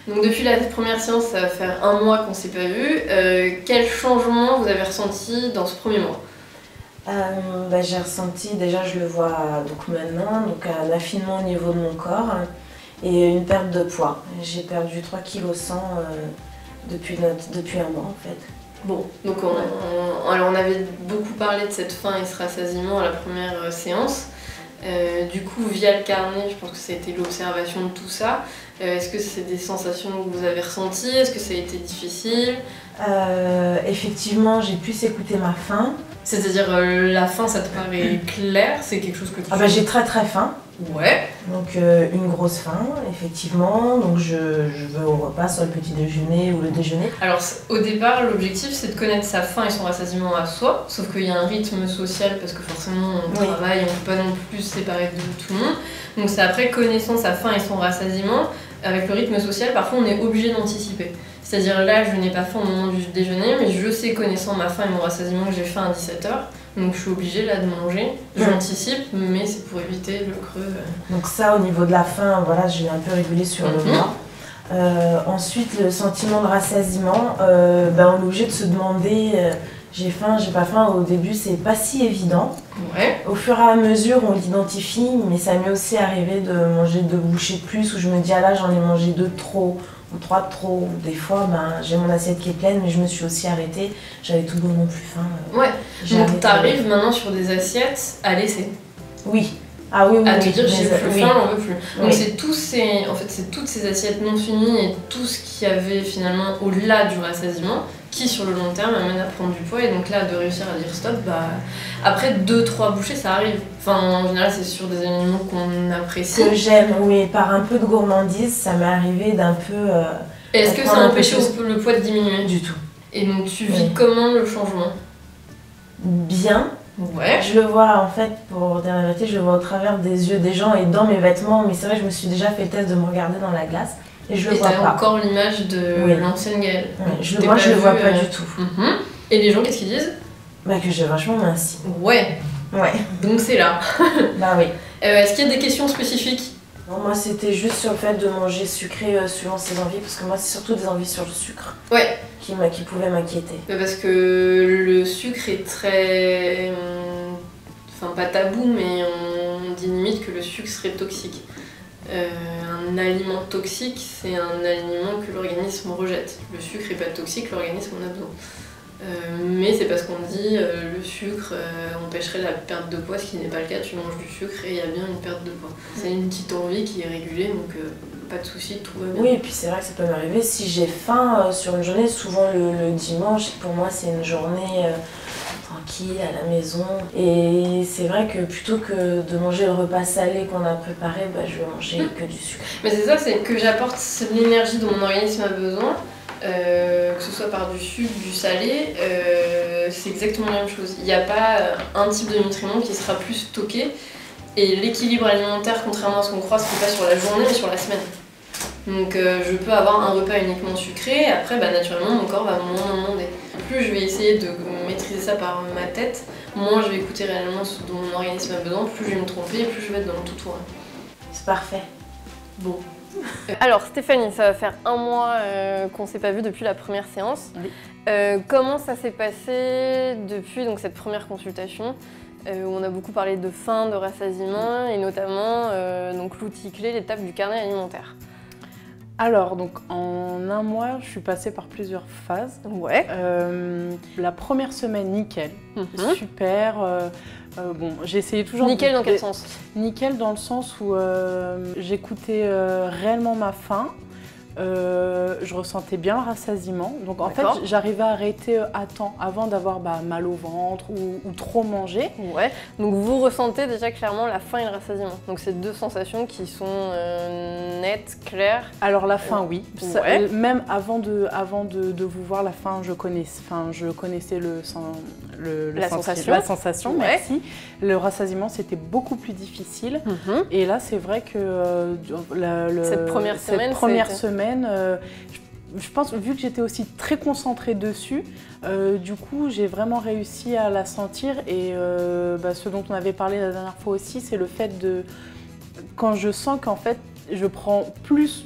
Donc depuis la première séance, ça va faire 1 mois qu'on s'est pas vu. Quel changement vous avez ressenti dans ce premier mois? J'ai ressenti, déjà je le vois donc maintenant, donc un affinement au niveau de mon corps et une perte de poids. J'ai perdu 3,1 kg depuis 1 mois en fait. Bon, donc alors on avait beaucoup parlé de cette faim et ce rassasiement à la première séance. Du coup, via le carnet, je pense que ça a été l'observation de tout ça. Est-ce que c'est des sensations que vous avez ressenties? Est-ce que ça a été difficile? Effectivement, j'ai pu écouter ma faim. C'est-à-dire la faim, ça te paraît clair? C'est quelque chose que tu... J'ai très faim. Ouais. Donc une grosse faim, effectivement. Donc je vais au repas, soit le petit déjeuner ou le déjeuner. Alors au départ, l'objectif c'est de connaître sa faim et son rassasiement à soi. Sauf qu'il y a un rythme social parce que forcément on travaille, on ne peut pas non plus se séparer de tout le monde. Donc c'est après connaissant sa faim et son rassasiement, avec le rythme social, parfois on est obligé d'anticiper. C'est-à-dire là, je n'ai pas faim au moment du déjeuner, mais je sais, connaissant ma faim et mon rassasiement, que j'ai faim à 17 h. Donc je suis obligée là de manger. J'anticipe, mais c'est pour éviter le creux. Donc ça, au niveau de la faim, voilà, je l'ai un peu régulé sur le mois. Ensuite, le sentiment de rassasiement, on est obligé de se demander j'ai faim, j'ai pas faim. Au début, c'est pas si évident. Ouais. Au fur et à mesure, on l'identifie, mais ça m'est aussi arrivé de manger 2 bouchées de plus, où je me dis ah là, j'en ai mangé 2 de trop. Ou 3 de trop. Des fois, j'ai mon assiette qui est pleine, mais je me suis aussi arrêtée. J'avais tout bonnement plus faim. Ouais, donc t'arrives maintenant sur des assiettes à laisser. Oui. Ah oui, à te dire j'ai plus faim, j'en veux plus. Donc Oui. c'est toutes ces assiettes non finies et tout ce qu'il y avait finalement au-delà du rassasiement qui sur le long terme amène à prendre du poids. Et donc là, de réussir à dire stop, après 2-3 bouchées, ça arrive. Enfin, en général, c'est sur des aliments qu'on apprécie. Que j'aime, oui. Par un peu de gourmandise, ça m'est arrivé d'un peu... Et est-ce que ça a empêché le poids de diminuer? Du tout. Et donc tu vis comment le changement? Bien. Ouais. Je le vois, en fait, pour dire la vérité, je le vois au travers des yeux des gens et dans mes vêtements. Mais c'est vrai, je me suis déjà fait le test de me regarder dans la glace. Et je le vois pas. Et t'as encore l'image de l'ancienne Gaëlle. Je le vois pas du tout. Et les gens, qu'est-ce qu'ils disent? Que j'ai vachement minci. Ouais. Donc c'est là. Oui. Est-ce qu'il y a des questions spécifiques? Non, moi c'était juste sur le fait de manger sucré suivant ses envies, parce que moi c'est surtout des envies sur le sucre. Ouais. Qui pouvaient m'inquiéter. Parce que le sucre est très... Enfin pas tabou, mais on dit limite que le sucre serait toxique. Un aliment toxique, c'est un aliment que l'organisme rejette. Le sucre est pas toxique, l'organisme en a besoin. Mais c'est parce qu'on dit le sucre empêcherait la perte de poids, ce qui n'est pas le cas, tu manges du sucre et il y a bien une perte de poids. C'est une petite envie qui est régulée, donc pas de soucis, tout va bien. Oui, et puis c'est vrai que ça peut m'arriver si j'ai faim sur une journée, souvent le dimanche, pour moi c'est une journée tranquille à la maison. Et c'est vrai que plutôt que de manger le repas salé qu'on a préparé, je vais manger que du sucre. Mais c'est ça, c'est que j'apporte l'énergie dont mon organisme a besoin. Que ce soit par du sucre, du salé, c'est exactement la même chose. Il n'y a pas un type de nutriment qui sera plus stocké. Et l'équilibre alimentaire, contrairement à ce qu'on croit, se fait pas sur la journée mais sur la semaine. Donc je peux avoir un repas uniquement sucré, et après naturellement mon corps va moins en demander. Plus je vais essayer de maîtriser ça par ma tête, moins je vais écouter réellement ce dont mon organisme a besoin, plus je vais me tromper et plus je vais être dans le tout tour. C'est parfait. Bon. Alors Stéphanie, ça va faire 1 mois qu'on s'est pas vu depuis la première séance. Oui. Comment ça s'est passé depuis cette première consultation où on a beaucoup parlé de faim, de rassasiement et notamment l'outil clé, l'étape du carnet alimentaire. Alors, donc en 1 mois, je suis passée par plusieurs phases. Ouais. La première semaine, nickel, super. J'ai essayé toujours... Nickel dans quel sens? Nickel dans le sens où j'écoutais réellement ma faim. Je ressentais bien le rassasiement. Donc en fait, j'arrivais à arrêter à temps avant d'avoir mal au ventre ou trop manger. Ouais. Donc vous ressentez déjà clairement la faim et le rassasiement. Donc c'est 2 sensations qui sont nettes, claires. Alors la faim, oui. Ouais. Même avant de vous voir la faim, je connaissais le la sensation, merci. Le rassasiement, c'était beaucoup plus difficile. Et là, c'est vrai que cette première semaine, je pense, vu que j'étais aussi très concentrée dessus, du coup, j'ai vraiment réussi à la sentir. Et ce dont on avait parlé la dernière fois aussi, c'est le fait de... Quand je sens qu'en fait, je prends plus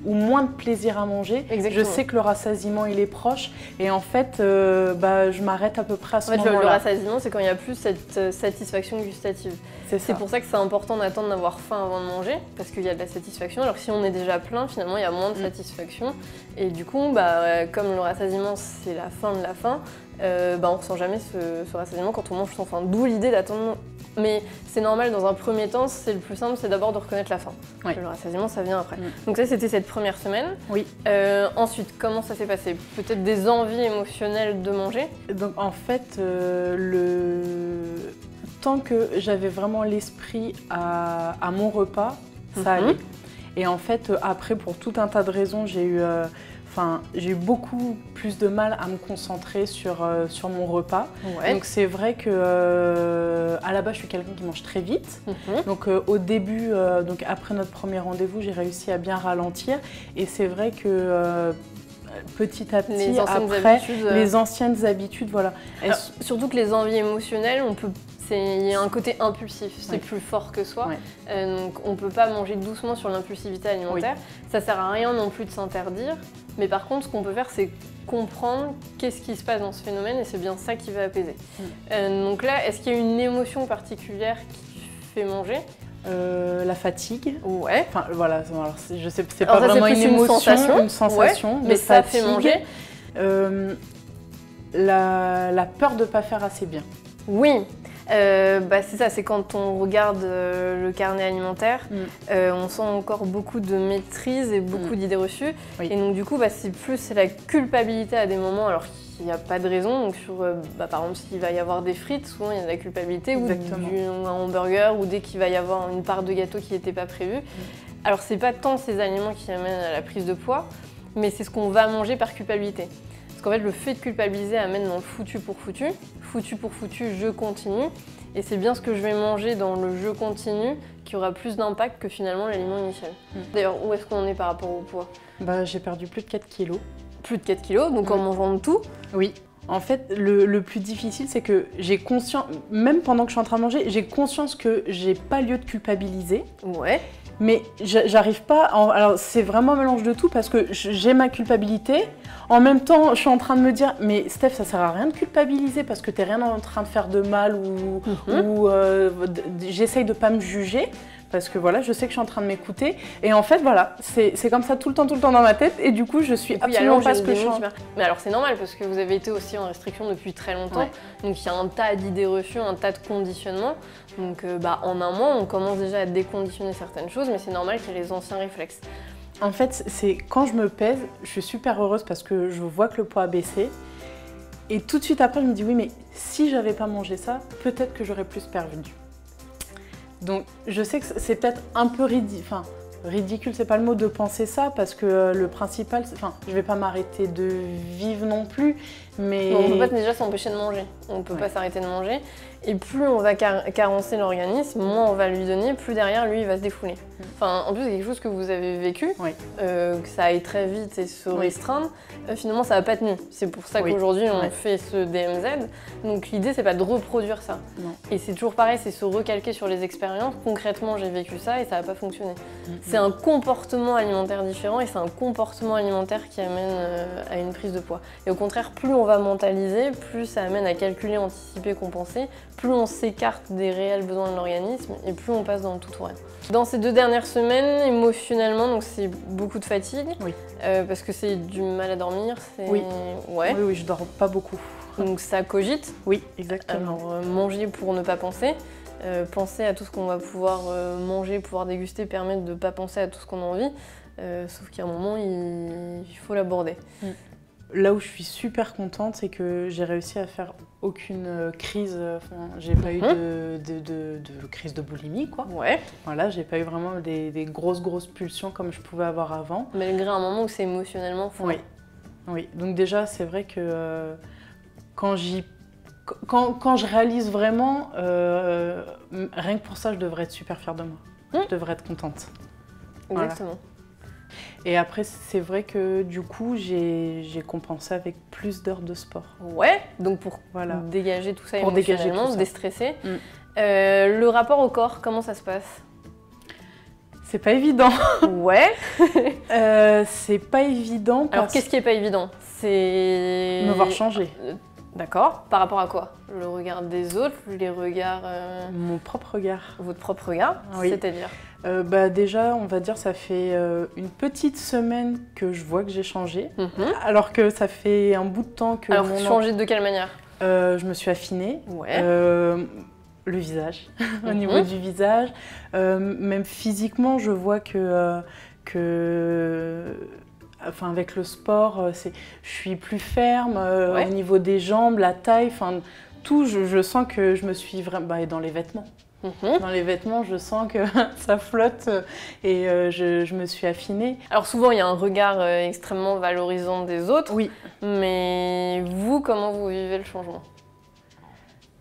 ou moins de plaisir à manger, je sais que le rassasiement il est proche et en fait je m'arrête à peu près à ce moment-là. Le rassasiement, c'est quand il n'y a plus cette satisfaction gustative. C'est pour ça que c'est important d'attendre d'avoir faim avant de manger, parce qu'il y a de la satisfaction, alors que si on est déjà plein, finalement il y a moins de satisfaction. Et du coup, comme le rassasiement c'est la fin de la faim, on ressent jamais ce rassasiement quand on mange sans faim. D'où l'idée d'attendre. Mais c'est normal, dans un premier temps, c'est le plus simple, c'est d'abord de reconnaître la faim. Le rassasiement, ça vient après. Donc ça, c'était cette première semaine. Oui. Ensuite, comment ça s'est passé? Peut-être des envies émotionnelles de manger? Donc en fait, tant que j'avais vraiment l'esprit à mon repas, ça allait. Et en fait, après, pour tout un tas de raisons, j'ai eu beaucoup plus de mal à me concentrer sur mon repas. Donc c'est vrai que à la base je suis quelqu'un qui mange très vite. Donc au début, donc après notre premier rendez-vous, j'ai réussi à bien ralentir. Et c'est vrai que petit à petit, les anciennes habitudes, voilà. Alors, surtout que les envies émotionnelles, il y a un côté impulsif, c'est plus fort que soi. Donc on ne peut pas manger doucement sur l'impulsivité alimentaire. Ça sert à rien non plus de s'interdire. Mais par contre, ce qu'on peut faire, c'est comprendre qu'est-ce qui se passe dans ce phénomène et c'est bien ça qui va apaiser. Donc là, est-ce qu'il y a une émotion particulière qui fait manger? La fatigue. Enfin voilà, alors, je sais, c'est pas vraiment une émotion, une sensation. Mais ça fait manger. La peur de ne pas faire assez bien. Oui. C'est ça, c'est quand on regarde le carnet alimentaire, on sent encore beaucoup de maîtrise et beaucoup d'idées reçues. Et donc du coup, c'est plus la culpabilité à des moments alors qu'il n'y a pas de raison. Donc par exemple, s'il va y avoir des frites, souvent il y a de la culpabilité, ou un hamburger, ou dès qu'il va y avoir une part de gâteau qui n'était pas prévue. Alors c'est pas tant ces aliments qui amènent à la prise de poids, mais c'est ce qu'on va manger par culpabilité. Parce qu'en fait, le fait de culpabiliser amène dans le foutu pour foutu. Foutu pour foutu, je continue. Et c'est bien ce que je vais manger dans le je continue qui aura plus d'impact que finalement l'aliment initial. D'ailleurs, où est-ce qu'on en est par rapport au poids? J'ai perdu plus de 4 kilos. Plus de 4 kilos, donc en mangeant de tout? Oui. En fait, le plus difficile, c'est que j'ai conscience, même pendant que je suis en train de manger, j'ai conscience que j'ai pas lieu de culpabiliser. Mais j'arrive pas. Alors c'est vraiment un mélange de tout parce que j'ai ma culpabilité. En même temps, je suis en train de me dire, mais Steph, ça sert à rien de culpabiliser parce que t'es rien en train de faire de mal ou j'essaye de pas me juger. Parce que voilà, je sais que je suis en train de m'écouter. Et en fait, voilà, c'est comme ça tout le temps dans ma tête. Et du coup, je suis absolument pas ce que je suis. Mais alors, c'est normal parce que vous avez été aussi en restriction depuis très longtemps. Donc, il y a un tas d'idées reçues, un tas de conditionnements. Donc, en un mois, on commence déjà à déconditionner certaines choses. Mais c'est normal qu'il y ait les anciens réflexes. En fait, c'est quand je me pèse, je suis super heureuse parce que je vois que le poids a baissé. Et tout de suite après, je me dis, oui, mais si j'avais pas mangé ça, peut-être que j'aurais plus perdu. Donc je sais que c'est peut-être un peu ridicule, c'est pas le mot de penser ça, parce que le principal, je vais pas m'arrêter de vivre non plus, mais... On peut pas déjà s'empêcher de manger, on peut pas s'arrêter de manger, et plus on va carencer l'organisme, moins on va lui donner, plus derrière lui il va se défouler. En plus c'est quelque chose que vous avez vécu, que ça aille très vite et se restreindre, finalement ça n'a pas tenu. C'est pour ça qu'aujourd'hui on fait ce DMZ, donc l'idée c'est pas de reproduire ça. Et c'est toujours pareil, c'est se recalquer sur les expériences, concrètement j'ai vécu ça et ça n'a pas fonctionné. C'est un comportement alimentaire différent et c'est un comportement alimentaire qui amène à une prise de poids. Et au contraire, plus on va mentaliser, plus ça amène à calculer, anticiper, compenser, plus on s'écarte des réels besoins de l'organisme et plus on passe dans le tout ou rien. Dans ces 2 dernières semaines, émotionnellement, donc c'est beaucoup de fatigue, parce que c'est du mal à dormir. Oui, je dors pas beaucoup. Donc ça cogite. Oui, exactement. Alors manger pour ne pas penser. Penser à tout ce qu'on va pouvoir manger, pouvoir déguster, permettre de ne pas penser à tout ce qu'on a envie. Sauf qu'à un moment, il faut l'aborder. Là où je suis super contente, c'est que j'ai réussi à faire aucune crise. J'ai pas eu de crise de boulimie, quoi. Voilà, j'ai pas eu vraiment des grosses pulsions comme je pouvais avoir avant. Malgré un moment où c'est émotionnellement fort. Oui. Donc déjà, c'est vrai que quand j'y Quand je réalise vraiment, rien que pour ça, je devrais être super fière de moi. Je devrais être contente. Exactement. Voilà. Et après, c'est vrai que du coup, j'ai compensé avec plus d'heures de sport. Ouais, donc pour dégager tout ça émotionnellement, se déstresser. Le rapport au corps, comment ça se passe? C'est pas évident. Ouais. C'est pas évident. Alors, qu'est-ce qui est pas évident? C'est... me voir changer. D'accord. Par rapport à quoi? Le regard des autres, les regards... Mon propre regard. Votre propre regard? Oui. C'est-à-dire? Déjà, on va dire, ça fait une petite semaine que je vois que j'ai changé. Alors que ça fait un bout de temps que... Alors, changer de quelle manière? Je me suis affinée. Ouais. Le visage, au niveau du visage. Même physiquement, je vois enfin, avec le sport, je suis plus ferme au niveau des jambes, la taille, enfin, tout. Je sens que je me suis vraiment... et dans les vêtements. Dans les vêtements, je sens que ça flotte et je me suis affinée. Alors souvent, il y a un regard extrêmement valorisant des autres. Oui. Mais vous, comment vous vivez le changement?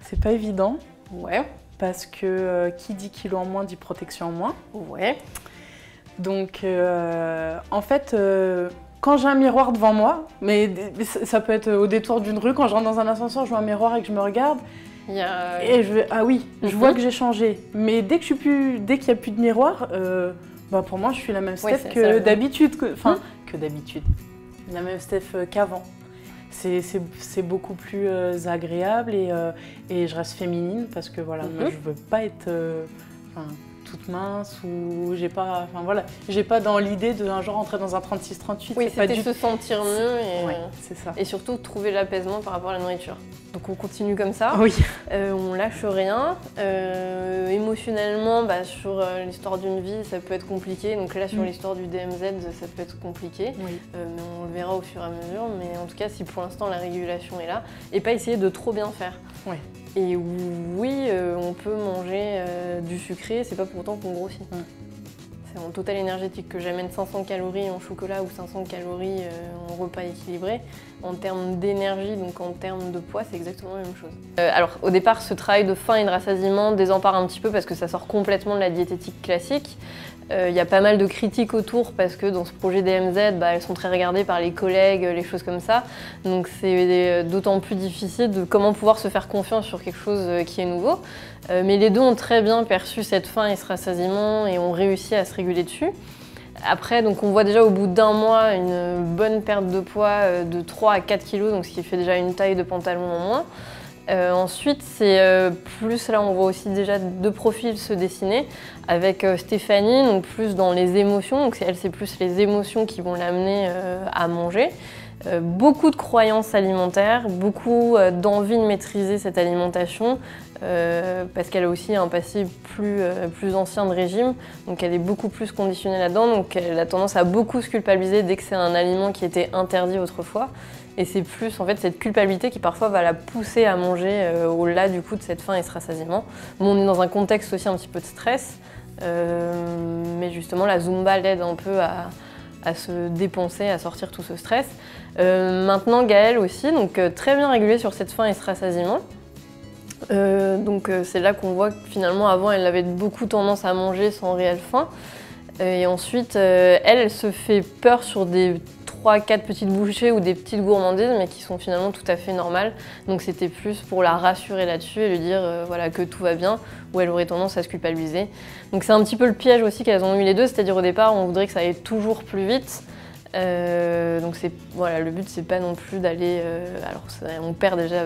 C'est pas évident. Ouais. Parce que qui dit kilo en moins dit protection en moins. Ouais. Donc, en fait, quand j'ai un miroir devant moi, mais ça peut être au détour d'une rue, quand je rentre dans un ascenseur, je vois un miroir et que je me regarde, et je vais, ah oui, je vois que j'ai changé. Mais dès qu'il n'y a plus de miroir, pour moi, je suis la même Steph que d'habitude. Enfin, que d'habitude. La même Steph qu'avant. C'est beaucoup plus agréable et je reste féminine parce que voilà, moi, je veux pas être toute mince ou j'ai pas dans l'idée de un jour rentrer dans un 36-38. Oui, c'était se sentir mieux c'est ça. Et surtout trouver l'apaisement par rapport à la nourriture. Donc on continue comme ça, oui. On lâche rien. Émotionnellement, sur l'histoire d'une vie, ça peut être compliqué. Donc là, sur l'histoire du DMZ, ça peut être compliqué. Oui. Mais on le verra au fur et à mesure. Mais en tout cas, si pour l'instant la régulation est là, et pas essayer de trop bien faire. Oui. Et oui, on peut manger du sucré, c'est pas pour autant qu'on grossit. C'est en total énergétique que j'amène 500 calories en chocolat ou 500 calories en repas équilibré. En termes d'énergie, donc en termes de poids, c'est exactement la même chose. Alors au départ, ce travail de faim et de rassasiement désempare un petit peu parce que ça sort complètement de la diététique classique. Il y a pas mal de critiques autour parce que dans ce projet DMZ, elles sont très regardées par les collègues, les choses comme ça. Donc c'est d'autant plus difficile de comment pouvoir se faire confiance sur quelque chose qui est nouveau. Mais les deux ont très bien perçu cette faim et ce rassasiement et ont réussi à se réguler dessus. Après, donc on voit déjà au bout d'un mois une bonne perte de poids de 3 à 4 kg, donc ce qui fait déjà une taille de pantalon en moins. Ensuite, c'est plus, là on voit aussi déjà deux profils se dessiner avec Stéphanie, donc plus dans les émotions, donc elle c'est plus les émotions qui vont l'amener à manger. Beaucoup de croyances alimentaires, beaucoup d'envie de maîtriser cette alimentation parce qu'elle a aussi un passé plus ancien de régime, donc elle est beaucoup plus conditionnée là-dedans, donc elle a tendance à beaucoup se culpabiliser dès que c'est un aliment qui était interdit autrefois. Et c'est plus en fait cette culpabilité qui parfois va la pousser à manger au-delà du coup de cette faim et ce rassasiement. Bon, on est dans un contexte aussi un petit peu de stress, mais justement la Zumba l'aide un peu à se dépenser, à sortir tout ce stress. Maintenant Gaëlle aussi, donc très bien régulée sur cette faim et ce rassasiement. Donc c'est là qu'on voit que finalement avant elle avait beaucoup tendance à manger sans réelle faim. Et ensuite elle se fait peur sur des 3-4 petites bouchées ou des petites gourmandises mais qui sont finalement tout à fait normales. Donc c'était plus pour la rassurer là-dessus et lui dire voilà, que tout va bien, où elle aurait tendance à se culpabiliser. Donc c'est un petit peu le piège aussi qu'elles ont eu les deux, c'est-à-dire au départ on voudrait que ça aille toujours plus vite. Donc voilà, le but c'est pas non plus d'aller... on perd déjà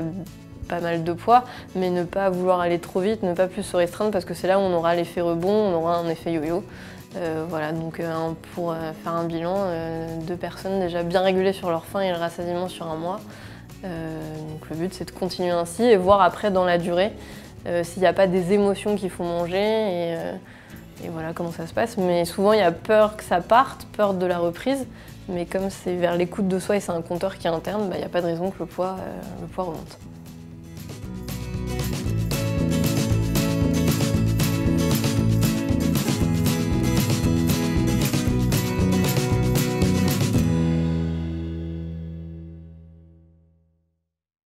pas mal de poids, mais ne pas vouloir aller trop vite, ne pas plus se restreindre parce que c'est là où on aura l'effet rebond, on aura un effet yo-yo. Voilà, donc pour faire un bilan, 2 personnes déjà bien régulées sur leur faim et le rassasiement sur un mois. Donc le but c'est de continuer ainsi et voir après dans la durée s'il n'y a pas des émotions qu'il faut manger et voilà comment ça se passe. Mais souvent il y a peur que ça parte, peur de la reprise, mais comme c'est vers l'écoute de soi et c'est un compteur qui est interne, il n'y a pas de raison que le poids remonte.